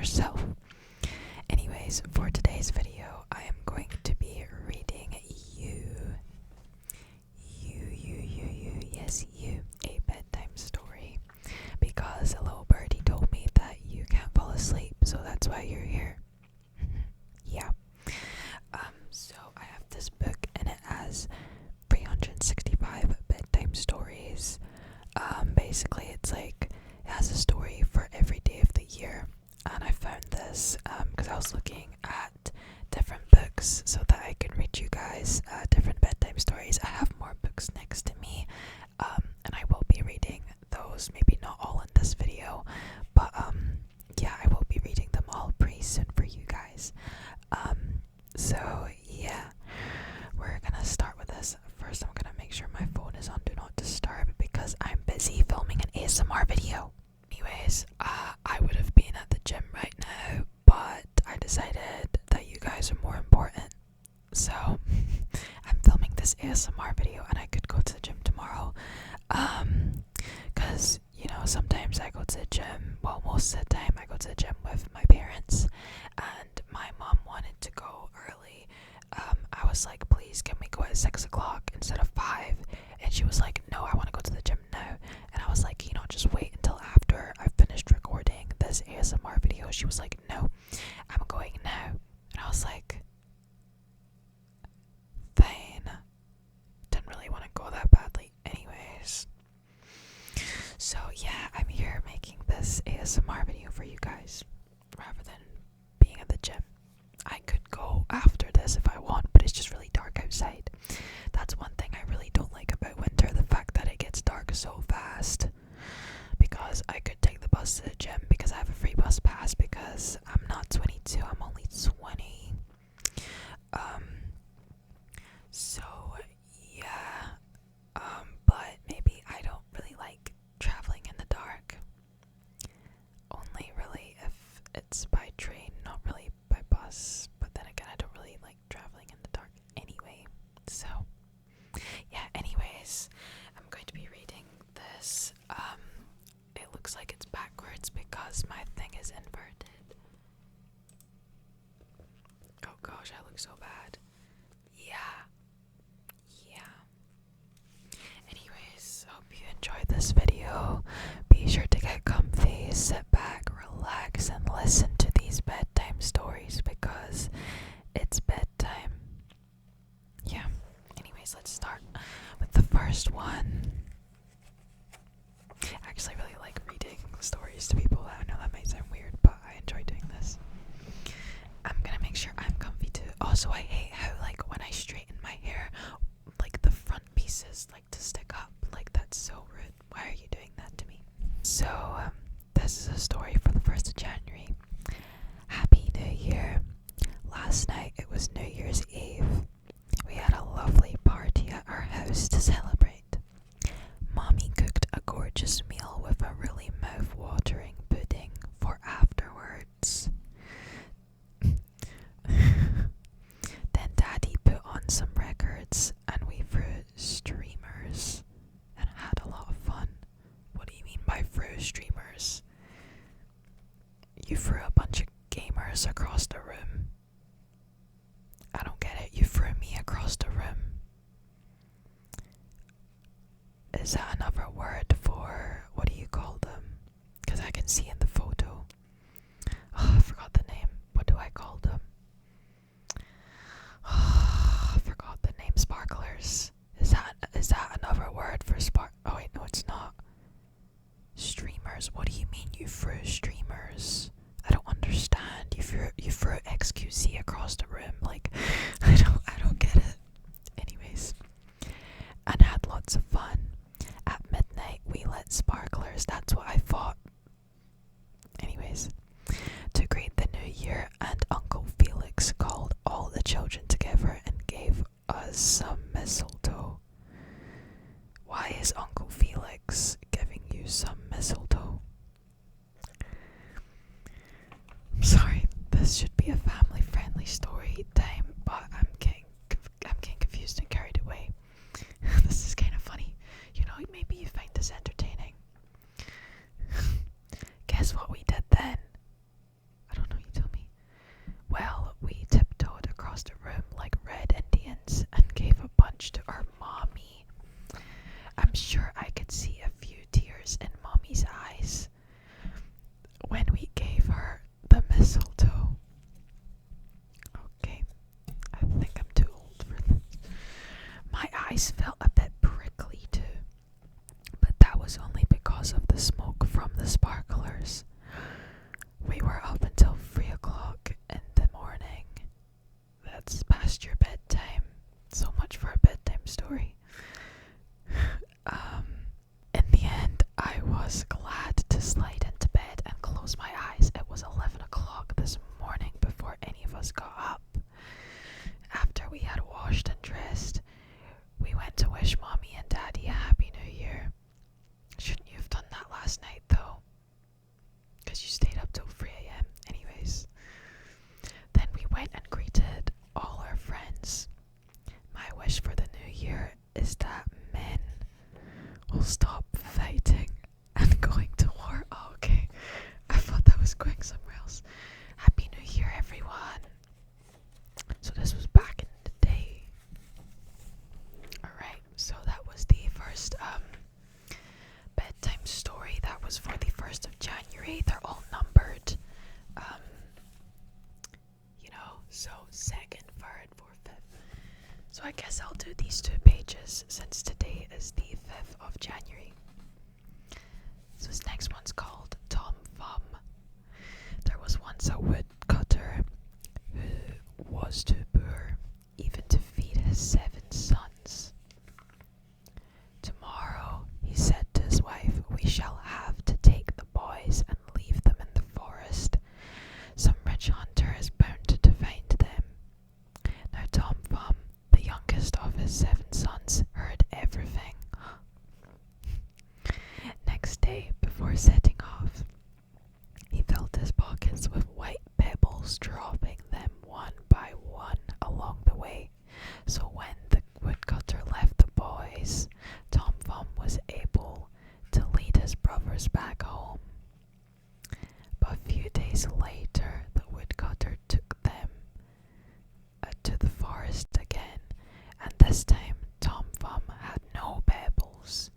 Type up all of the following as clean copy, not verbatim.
yourself. Anyways, for today's video, I am going to be reading yes, you, a bedtime story, because a little birdie told me that you can't fall asleep, so that's why you're here. Yeah. So I have this book, and it has 365 bedtime stories. Basically, it's like, it has a story for every day of the year, and I found this because I was looking at different books so that I can read you guys different bedtime stories. I have more books next to me, and I will be reading those, maybe not all in this video, but yeah, I will be reading them all pretty soon for you guys. So yeah, we're gonna start with this. First, I'm gonna make sure my phone is on Do Not Disturb because I'm busy filming an ASMR video. Anyways, I would have been at the gym right now, but I decided that you guys are more important. So I'm filming this ASMR video, and I could go to the gym tomorrow. Cause you know, sometimes I go to the gym. Well, most of the time I go to the gym with my parents, and my mom wanted to go early. I was like, please, can we go at 6 o'clock instead of 5? And she was like, no, I want to go to the gym now. And I was like, you know, just wait until after I've finished recording this ASMR video. She was like, no, I'm going now. And I was like, fine. Didn't really want to go that badly anyways. So yeah, I'm here making this ASMR video for you guys rather than being at the gym. I could go after this if I want, but it's just really dark outside. That's one thing I really don't like about winter, the fact that it gets dark so fast. Because I could take the bus to the gym because I have a free bus pass because I'm not 22, I'm only 20. So yeah, but maybe I don't really like traveling in the dark. Only really if it's by train, not really by bus. But then again, I don't really like traveling in the dark anyway. So yeah, anyways, I'm going to be reading this. It looks like it's backwards because my thing is inverted. Oh gosh, I look so bad. Yeah. Anyways, hope you enjoyed this video. Be sure to get comfy, sit back, relax, and listen to these bedtime stories because it's bedtime. Yeah. Anyways, let's start with the first one. I actually really like reading stories to people. I know that might sound weird, but I enjoy doing this. I'm gonna make sure I'm comfy too. Also, I hate how, like, when I straighten my hair, like, the front pieces like to stick up. Like, that's so rude. Why are you doing that to me? So, this is a story for the 1st of January. Happy New Year. Last night, it was New Year's Eve. We had a lovely party at our house to celebrate. Mommy cooked a gorgeous meal with a really mouth-watering pudding for afterwards. Then Daddy put on some records and we threw streamers and had a lot of fun. What do you mean by threw streamers? You threw a bunch of gamers across the room. I don't get it. You threw me across the room. Is that another word for, what do you call them? Because I can see in the photo. Oh, I forgot the name. What do I call them? Oh, I forgot the name. Sparklers. Is that another word for spark? Oh wait, no, it's not. Streamers. What do you mean you threw streamers? I don't understand. You threw XQC across the room. Like, I don't get it. Anyways, and had lots of fun. At midnight, we lit sparklers. That's what I thought. Anyways, to greet the new year, and Uncle Felix called all the children together and gave us some mistletoe. Why is Uncle Felix giving you some mistletoe? I'm sorry, this should be a family-friendly story time, but I'm getting confused and carried away. This is kind of funny. You know, maybe you find this entertaining. Guess what we did then? I don't the sparklers. We were up until 3 o'clock in the morning. That's past your bedtime. So much for a bedtime story. In the end, I was glad to slide into bed and close my eyes. It was 11 o'clock this morning before any of us got up. After we had washed and dressed, we went to wish Mommy and Daddy a Happy New Year. Shouldn't you have done that last night, though? Because you stayed up till 3 a.m. Anyways. Then we went and greeted all our friends. My wish for the new year is that men will stop fighting and going to war. Oh, okay. I thought that was going somewhere else. Happy New Year, everyone. So this was back in the day. Alright, so that was the first bedtime story. That was for the 1st of January. They're all numbered. So 2nd, 3rd, 4th, 5th. So I guess I'll do these 2 pages since today is the 5th of January. So this next one's called Tom Thumb. There was once a woodcutter who was too poor even to feed his 7 sons. Tomorrow, he said to his wife, we shall have to take the boys and leave them in the forest. Some rich hunter is bound to find them. Now Tom Thumb, the youngest of his 7 sons, heard everything. Next day, before setting off, he filled his pockets with white pebbles, dropping them one by one along the way. So when the woodcutter left the boys, Tom Thumb was able to lead his brothers back home. But a few days later, the woodcutter took them to the forest again, and this time Tom Thumb had no pebbles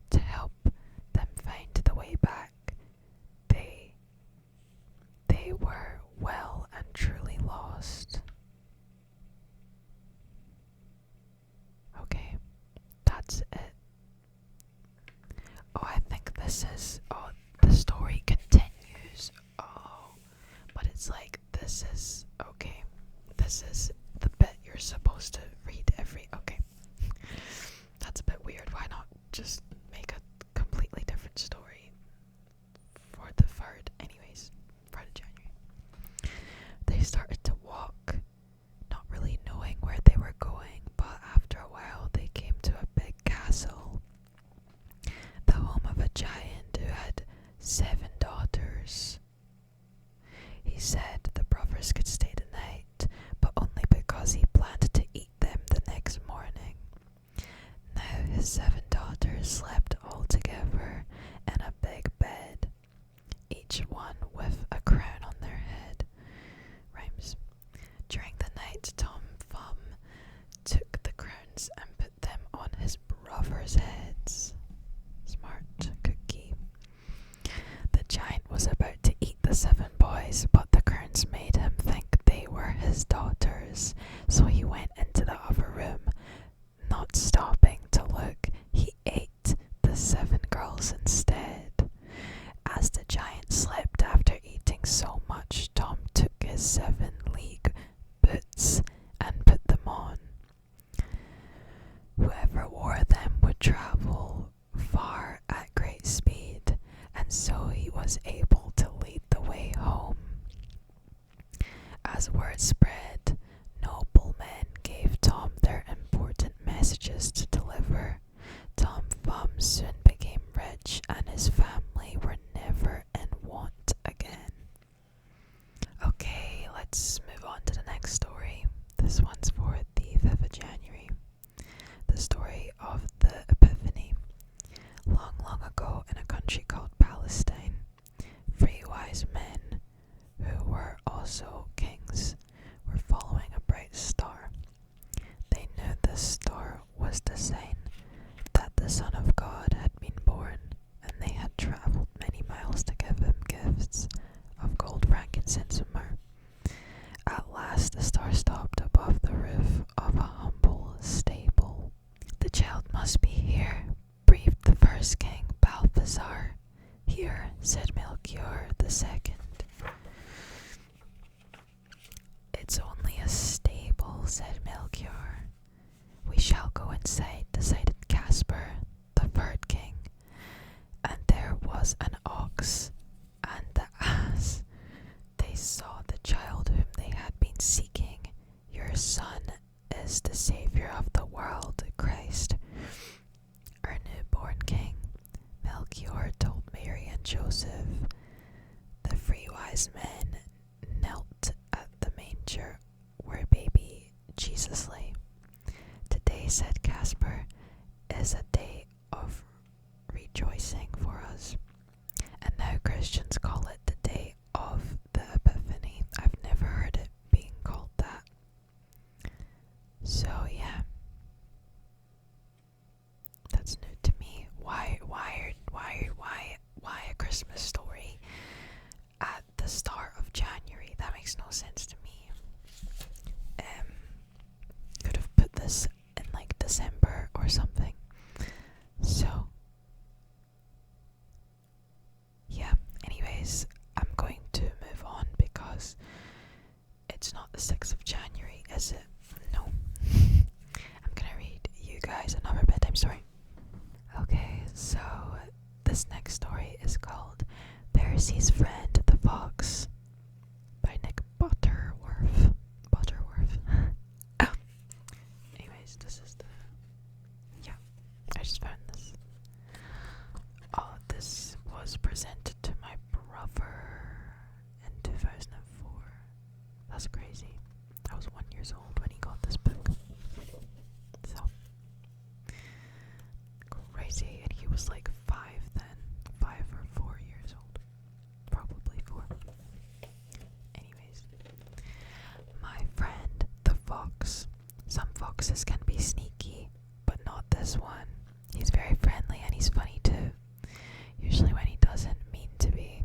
to help them find the way back. They were well and truly lost. Okay, that's it. Oh, I think this is, the story continues. Oh, but it's like, this is the bit you're supposed to read okay. That's a bit weird. Why not just make a completely different story for the 3rd? Anyways, 3rd of January. They started to walk, not really knowing where they were going, but after a while they came to a big castle, the home of a giant who had 7 daughters. He said the brothers could stay the night, but only because he planned to eat them the next morning. Now his 7 daughters slept all together in a big bed, each one with a crown on their head. Rhymes. During the night, Tom Thumb took the crowns and put them on his brothers' heads. Smart cookie. The giant was about to eat the 7 boys, but the crowns made him think they were his daughters, so he went into the other room. Not stopping to look, he ate the 7 girls instead. As the giant slept after eating so much, Tom took his 7 league boots and put them on. Whoever wore them would travel far at great speed, and so he was able to lead the way home. As word spread, noblemen gave Tom their important messages to deliver. Tom Thumb soon became rich, and his family were never in want again. Okay, let's move on to the next story. This one's for the 5th of January. The story of the Epiphany. Long, long ago, in a country called Palestine, 3 wise men, who were also kings, were following a bright star. They knew this star was the sign that the Son of God had said Melchior the second. It's only a stable, said Melchior. We shall go inside, decided Caspar, the bird king. And there was an ox and the ass. They saw the child whom they had been seeking. Your son is the Saviour of the world, Christ, our newborn king. Melchior told Mary and Joseph. The three wise men knelt at the manger where baby Jesus lay. Today, said Caspar, is a day of rejoicing for us. And now Christians call it the day of the Epiphany. I've never heard it being called that. So yeah, that's new to me. Why a Christmas story at the start of January? That makes no sense to me. Could have put this in like December or something. So yeah, anyways, I'm going to move on because it's not the 6th of January, is it? No. I'm gonna read you guys another bedtime story. Okay, so this next story is called Pharisee's Friend the Fox by Nick Butterworth. Anyways, this is I just found this. Oh, this was presented to my brother in 2004. That's crazy. I was 1 year old when he got this book. So crazy, and he was like 5 then. 5 or 4 years old. Probably 4. Anyways. My friend, the fox. Some foxes can be sneaky, but not this one. He's very friendly and he's funny too. Usually when he doesn't mean to be.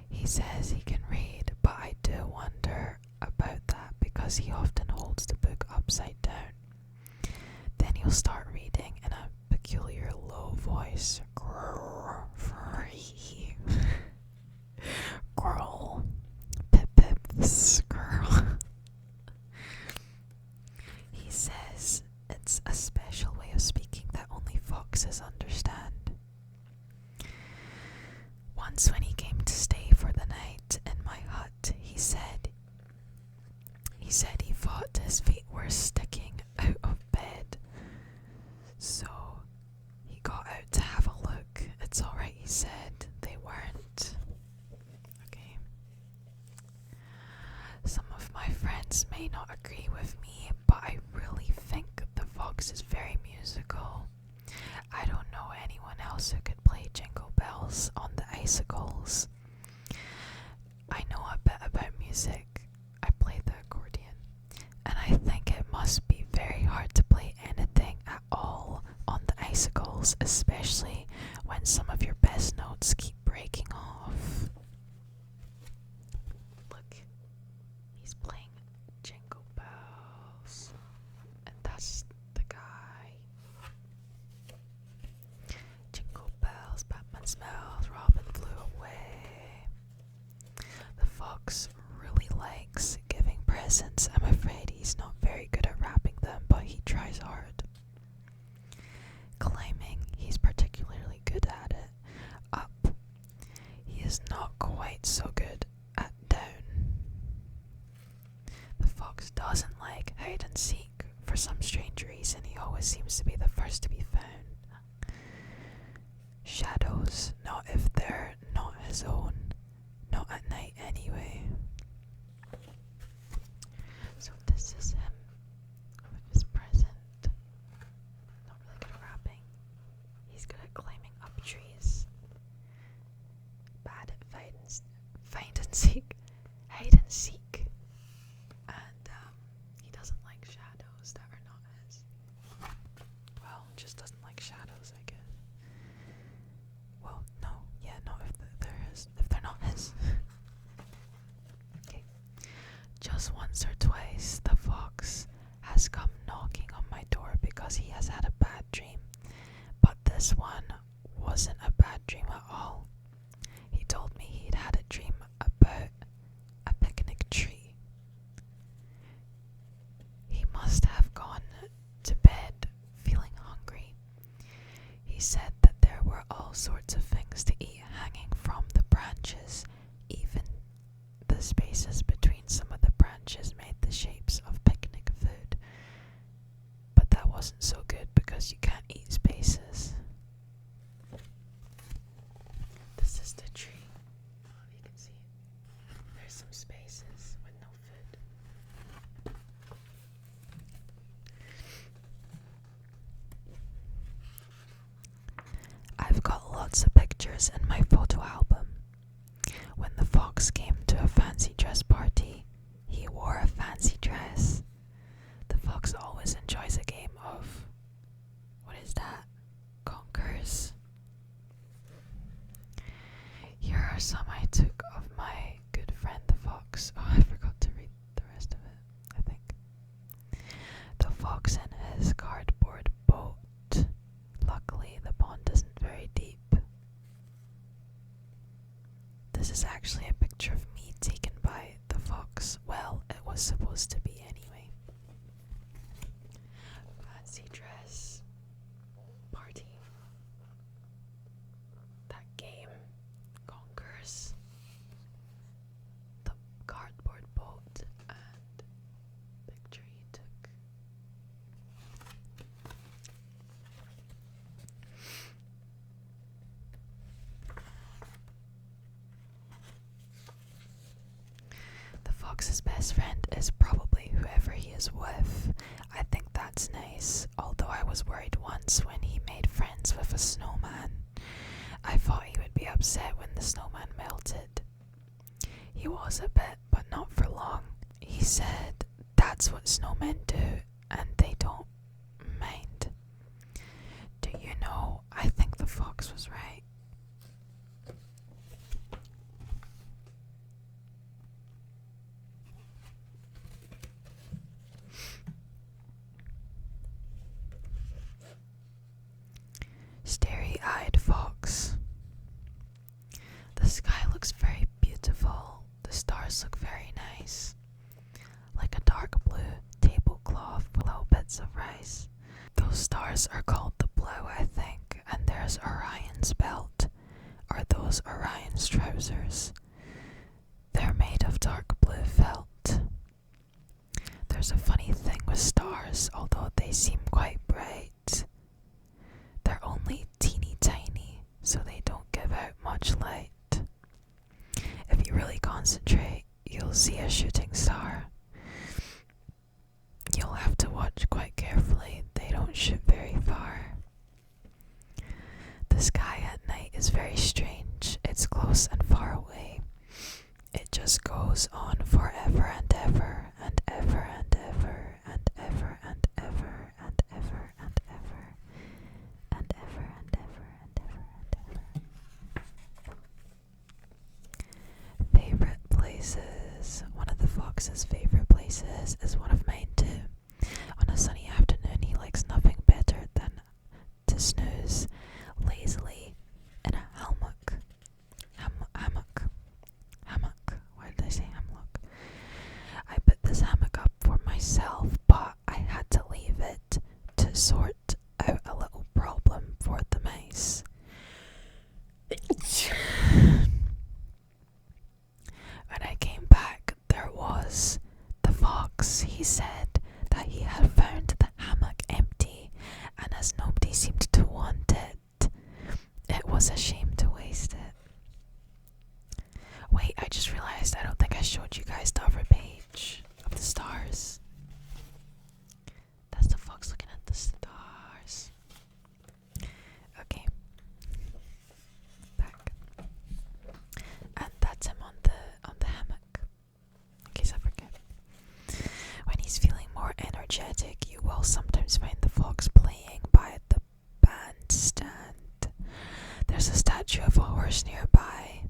He says he can read, but I do wonder about that because he often holds the book upside down. Then he'll start reading in a peculiar low voice. Grrr, free. Grrl. Pip pip, squirrel. He says it's a special way of speaking that only foxes understand. Once when he came to stay for the night in my hut, he said he thought his feet were sticking out of bed. So he got out to have a look. It's alright, he said. They weren't. Okay. Some of my friends may not agree with me, but I really think the fox is very musical. I don't know anyone else who could play Jingle Bells on the icicles. I know a bit about music. I play the accordion, and I think it must be very hard to play anything at all on the icicles, especially when some of your best notes keep breaking off. Look, he's playing Jingle Bells, and that's the guy. Jingle bells, Batman smells, Robin flew away. The fox really likes giving presents. I'm afraid he's not very good at wrapping them, but he tries hard. Climbing, he's particularly good at it. Up, he is not quite so good at down. The fox doesn't like hide and seek. For some strange reason, he always seems to be the first to be found. Shadows, not if they're not his own. Not at night anyway. So this is him with his present. Not really good at rapping. He's good at climbing up trees. Bad at hide and seek. And he doesn't like shadows that are not his. Well, just doesn't like shadows, I guess. Well, no, yeah, not if they're not his. Okay. Just once or twice, the fox has come knocking on my door because he has had a bad dream. But this one wasn't a bad dream at all. branches. Even the spaces between some of the branches made the shapes of picnic food. But that wasn't so good because you can't eat spaces. This is the tree. You can see it. There's some spaces with no food. I've got lots of pictures in my photo album. When the fox came to a fancy dress party, he wore a fancy dress. The fox always enjoys a game of, what is that? Conkers. Here are some I took of my good friend the fox. Oh, I forgot to read the rest of it, I think. The fox in his cardboard boat. Luckily, the pond isn't very deep. This is actually a picture of me taken by the fox. Well, it was supposed to be anyway. Fancy dress. Party. That game. Conkers. The cardboard boat. And picture he took. The fox's best friend is probably whoever he is with. I think that's nice, although I was worried once when he made friends with a snowman. I thought he would be upset when the snowman melted. He was a bit, but not for long. He said that's what snowmen do, and they don't mind. Do you know, I think the fox was right. Starry-eyed fox. The sky looks very beautiful. The stars look very nice. Like a dark blue tablecloth with little bits of rice. Those stars are called the blue, I think, and there's Orion's belt. Are those Orion's trousers? They're made of dark blue felt. There's a funny thing with stars, although they seem quite bright. They're only teeny tiny, so they don't give out much light. If you really concentrate, you'll see a shooting star. You'll have to watch quite carefully, they don't shoot very far. The sky at night is very strange, it's close and far away. It just goes on forever and ever, and ever and ever, and ever and ever, and ever and ever, and ever and ever and ever and ever. Favorite places. One of the fox's favorite places is one of mine too. On a sunny afternoon, he likes nothing better than to snooze lazily in a hammock. Hammock. Why did I say hammock? I put this hammock up for myself, but I had to leave it to sort out a little problem for the mice. When I came back, there was the fox. He said that he had found the hammock empty, and as nobody seemed to want it, it was a shame to waste it. Wait, I just realized I don't think I showed you guys the other page of the stars. That's the fox looking at the stars. Okay. Back. And that's him on the hammock. In case I forget. When he's feeling more energetic, you will sometimes find the fox playing by the bandstand. There's a statue of a horse nearby.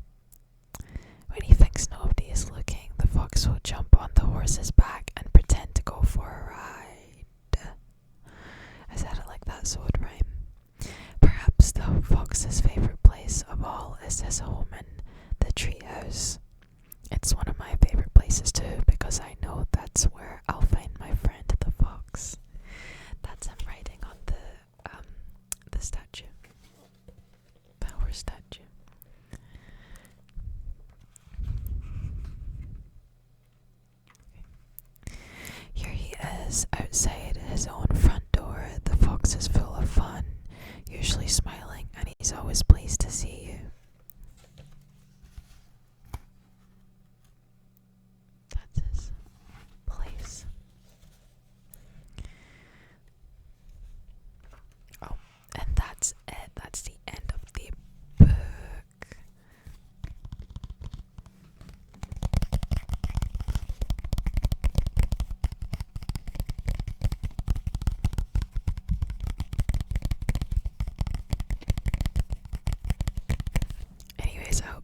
When he thinks nobody is looking, the fox will jump on the horse's back and pretend to go for a ride. I said it like that so it would rhyme. Perhaps the fox's favorite place of all is his home in the treehouse. It's one of my favorite places too, because I know that's where I'll find my friend the fox. That's him riding on the statue. The horse statue.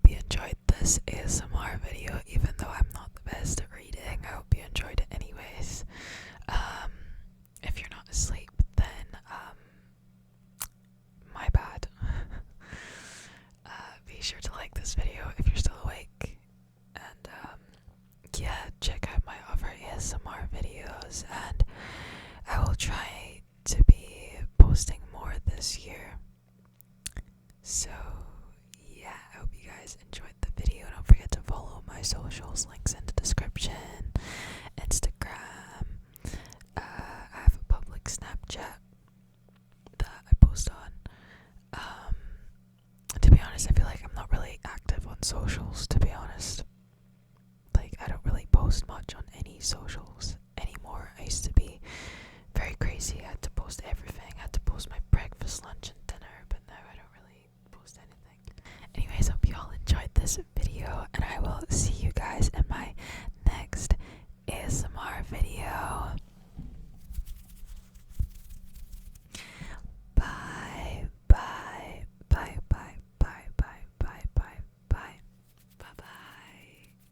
hope you enjoyed this ASMR video, even though I'm not the best at reading. I hope you enjoyed it anyways. If you're not asleep, then my bad. Be sure to like this video if you're still awake, and yeah, check out my other ASMR videos, and I will try to be posting more this year. So yeah, I hope you guys enjoyed the video. Don't forget to follow my socials, links in the description. Instagram, I have a public Snapchat that I post on. To be honest, I feel like I'm not really active on socials, to be honest. Like, I don't really post much on any socials anymore. I used to be very crazy. I had to post everything. I had to post my breakfast, lunch, and dinner, but now I don't really post anything. Anyways, hope you all enjoyed this video, and I will see you guys in my next ASMR video.